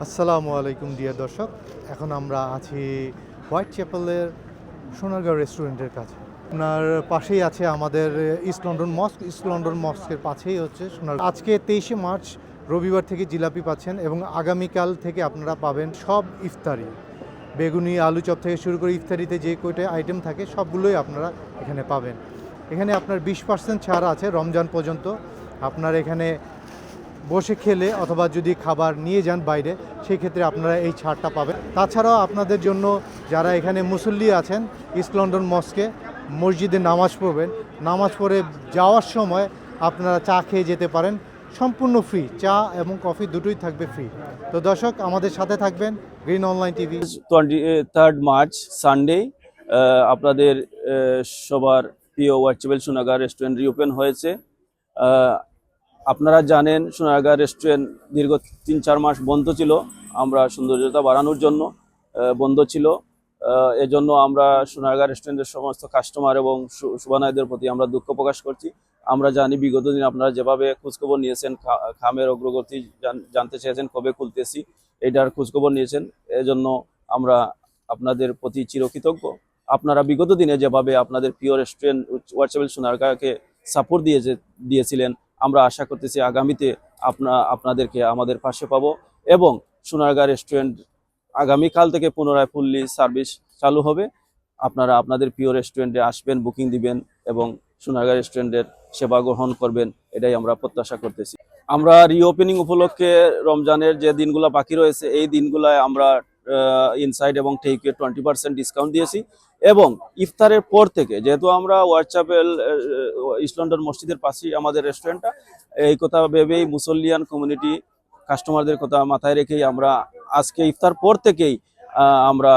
আসসালামু আলাইকুম ডিয়ার দর্শক। এখন আমরা আছি হোয়াইট চ্যাপেলের সোনারগাঁও রেস্টুরেন্টের কাছে। আপনার পাশেই আছে আমাদের ইস্ট লন্ডন মস্ক। ইস্ট লন্ডন মস্কের পাশেই হচ্ছে সোনার। আজকে 23শে মার্চ রবিবার থেকে জিলাপি পাচ্ছেন এবং আগামীকাল থেকে আপনারা পাবেন সব ইফতারি, বেগুনি, আলু চপ থেকে শুরু করে ইফতারিতে যে কয়টা আইটেম থাকে সবগুলোই আপনারা এখানে পাবেন। এখানে আপনার 20% ছাড় আছে রমজান পর্যন্ত। আপনার এখানে বসে খেলে অথবা যদি খাবার নিয়ে যান বাইরে, সেই ক্ষেত্রে আপনারা এই ছাড়টা পাবেন। তাছাড়াও আপনাদের জন্য যারা এখানে মুসল্লি আছেন, ইস্ট লন্ডন মস্কে মসজিদে নামাজ পড়বেন, নামাজ পড়ে যাওয়ার সময় আপনারা চা খেয়ে যেতে পারেন, সম্পূর্ণ ফ্রি। চা এবং কফি দুটোই থাকবে ফ্রি। তো দর্শক, আমাদের সাথে থাকবেন green online TV. 23rd March Sunday আপনাদের সবার প্রিয় ওয়াচেবল সোনারগাঁ রেস্টুরেন্ট রিওপেন হয়েছে। আপনারা জানেন সোনারগাঁ রেস্টুরেন্ট দীর্ঘ 3-4 মাস বন্ধ ছিল। আমরা সৌন্দর্যতা বাড়ানোর জন্য বন্ধ ছিল। এজন্য আমরা সোনারগাঁ রেস্টুরেন্টের সমস্ত কাস্টমার এবং শুভানায়কদের প্রতি আমরা দুঃখ প্রকাশ করছি। আমরা জানি বিগত দিন আপনারা যেভাবে খোঁজখবর নিয়েছেন, খামের অগ্রগতি জানতে চেয়েছেন, কবে খুলতেছি এটার খোঁজখবর নিয়েছেন, এজন্য আমরা আপনাদের প্রতি চিরকৃতজ্ঞ। আপনারা বিগত দিনে যেভাবে আপনাদের প্রিয় রেস্টুরেন্ট ওয়াচেবল সোনারগাঁকে সাপোর্ট দিয়েছিলেন, আমরা আশা করতেছি আগামীতে আপনাদেরকে আমাদের পাশে পাবো এবং সোনারগাঁ রেস্টুরেন্ট আগামীকাল থেকে পুনরায় ফুললি সার্ভিস চালু হবে। আপনারা আপনাদের প্রিয় রেস্টুরেন্টে আসবেন, বুকিং দিবেন এবং সোনারগাঁ রেস্টুরেন্টের সেবা গ্রহণ করবেন, এটাই আমরা প্রত্যাশা করতেছি। আমরা রিওপেনিং উপলক্ষে রমজানের যে দিনগুলো বাকি রয়েছে এই দিনগুলায় আমরা ইনসাইড এবং টেকে 20% ডিসকাউন্ট দিয়েছি এবং ইফতারের পর থেকে, যেহেতু আমরা হোয়াইট চ্যাপেল ইস্ট লন্ডন মসজিদের পাশেই আমাদের রেস্টুরেন্টটা, এই কথা ভেবেই মুসল্লিয়ান কমিউনিটি কাস্টমারদের কথা মাথায় রেখেই আমরা আজকে ইফতার পর থেকেই আমরা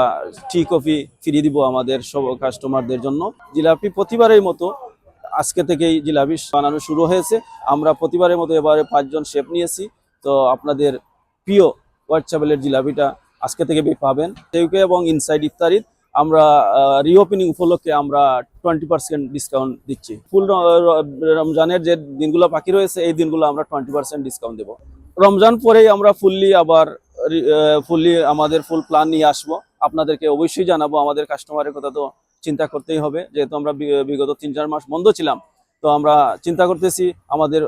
টি কফি ফিরিয়ে দিব আমাদের সব কাস্টমারদের জন্য। জিলাপি প্রতিবারের মতো আজকে থেকেই জিলাপি বানানো শুরু হয়েছে। আমরা প্রতিবারের মতো এবারে 5 জন শেফ নিয়েছি। তো আপনাদের প্রিয় হোয়াইট চ্যাপেলের জিলাপিটা আজকে থেকে পাবেন টেকে এবং ইনসাইড ইফতারিত। আমরা রিওপেনিং উপলক্ষে আমরা 20% ডিসকাউন্ট দিচ্ছি। ফুল রমজানের যে দিনগুলো বাকি রয়েছে এই দিনগুলো আমরা 20% ডিসকাউন্ট দেবো। রমজান পরেই আমরা ফুললি আমাদের ফুল প্ল্যান নিয়ে আসবো, আপনাদেরকে অবশ্যই জানাবো। আমাদের কাস্টমারের কথা তো চিন্তা করতেই হবে, যেহেতু আমরা বিগত 3-4 মাস বন্ধ ছিলাম। তো আমরা চিন্তা করতেছি আমাদের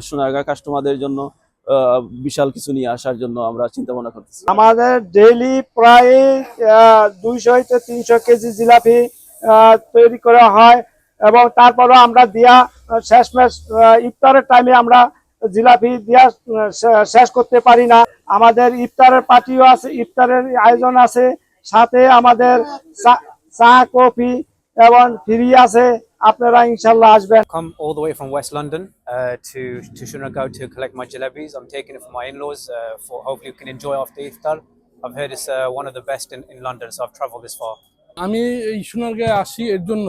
সোনারগাঁ কাস্টমারদের জন্য বিশাল কিছু নিয়ে আসার জন্য আমরা চিন্তা ভাবনা করতেছি। আমাদের ডেইলি প্রায় 200 থেকে 300 কেজি জিলাপি তৈরি করা হয় এবং তারপরে আমরা দিয়া শেষমেশ ইফতারের টাইমে আমরা জিলাপি দিয়া শেষ করতে পারি না। আমাদের ইফতারের পার্টিও আছে, ইফতারের আয়োজন আছে, সাথে আমাদের চা কফি এবং ফ্রি আছে। আপনারা ইনশাল্লাহ আসবেন। Come all the way from West London to Shunagao to collect my jalebis. I'm taking it for my in-laws. For hopefully you can enjoy after iftar. I've heard it's one of the best in London, so I've travelled this far. আমি এই সোনারগাঁয়ে আসি এর জন্য,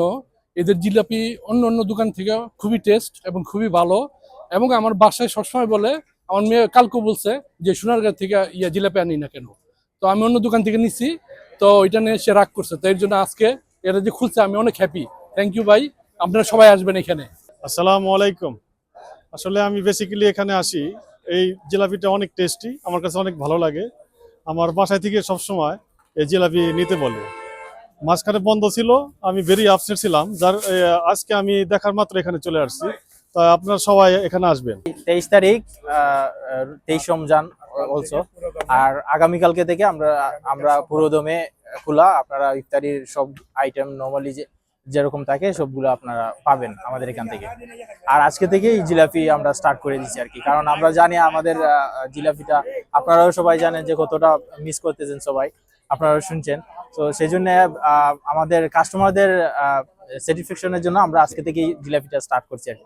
এদের জিলাপি অন্য অন্য দোকান থেকে খুবই টেস্ট এবং খুবই ভালো। এবং আমার বাসায় সবসময় বলে, আমার মেয়ে কালকে বলছে যে সোনারগাঁ থেকে জিলাপি আনি না কেন। তো আমি অন্য দোকান থেকে নিছি, তো ওইটা নিয়ে সে রাগ করছে। তো এর জন্য আজকে এটা যে খুলছে আমি অনেক হ্যাপি। থ্যাংক ইউ ভাই, আপনারা সবাই আসবেন এখানে। আসসালামু আলাইকুম। আসলে আমি বেসিক্যালি এখানে আসি, এই জিলাপিটা অনেক টেস্টি, আমার কাছে অনেক ভালো লাগে। আমার বাসায় থেকে সবসময় এই জিলাপি নিতে বলে। মাঝখানে বন্ধ ছিল, আমি ভেরি আপসেট ছিলাম, যার আজকে আমি দেখার মাত্র এখানে চলে আসছি। তা আপনারা সবাই এখানে আসবেন। 23 তারিখ 23 রমজান অলসো, আর আগামীকালকে থেকে আমরা পুরোদমে খোলা। আপনারা ইফতারির সব আইটেম নর্মালি যেরকম থাকে সবগুলো আপনারা পাবেন আমাদের এখান থেকে। আর আজকে থেকেই জিলাপি আমরা স্টার্ট করে দিচ্ছি আর কি, কারণ আমরা জানি আমাদের জিলাপিটা আপনারাও সবাই জানেন যে কতটা মিস করতেছেন সবাই, আপনারাও শুনছেন। তো সেই জন্য আমাদের কাস্টমারদের স্যাটিসফ্যাকশনের জন্য আমরা আজকে থেকেই জিলাপিটা স্টার্ট করছি আর কি।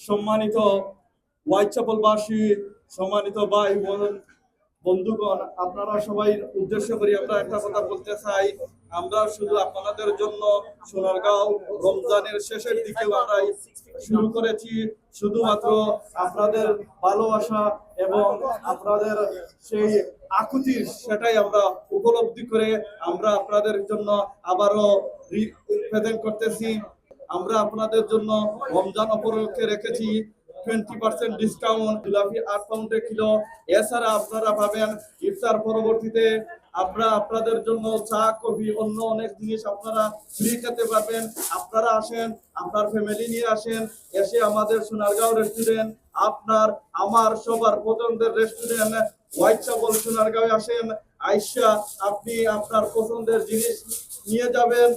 সম্মানিত হোয়াইট চ্যাপেলবাসী, সম্মানিত ভাই বোন বন্ধুগণ, আপনারা সবাই উদ্দেশ্য করি আমরা একটা কথা বলতে চাই। আমরা শুধু আপনাদের জন্য সোনারগাঁও রমজানের শেষের দিকে আমরা শুরু করেছি, শুধুমাত্র আপনাদের ভালোবাসা এবং আপনাদের সেই আকুতি, সেটাই আমরা উপলব্ধি করে আমরা আপনাদের জন্য আবারও প্রেজেন্ট করতেছি। আমরা আপনাদের জন্য রমজান উপলক্ষে রেখেছি 20% ডিসকাউন্ট, জিলাপি 8 পাউন্ডে কিলো। এছাড়া আপনারা পাবেন ইফতার পরবর্তীতে আমরা আপনাদের জন্য চা, কফি, অন্য অনেক জিনিস আপনারা ফ্রি খেতে পারবেন। আপনারা আসেন, আপনার ফ্যামিলি নিয়ে আসেন, এসে আমাদের সোনারগাঁও রেস্টুরেন্ট, আপনার আমার সবার পছন্দের রেস্টুরেন্ট হোয়াইট চ্যাপেল সোনারগাঁও আসেন। আইসা আপনি আপনার পছন্দের জিনিস নিয়ে যাবেন।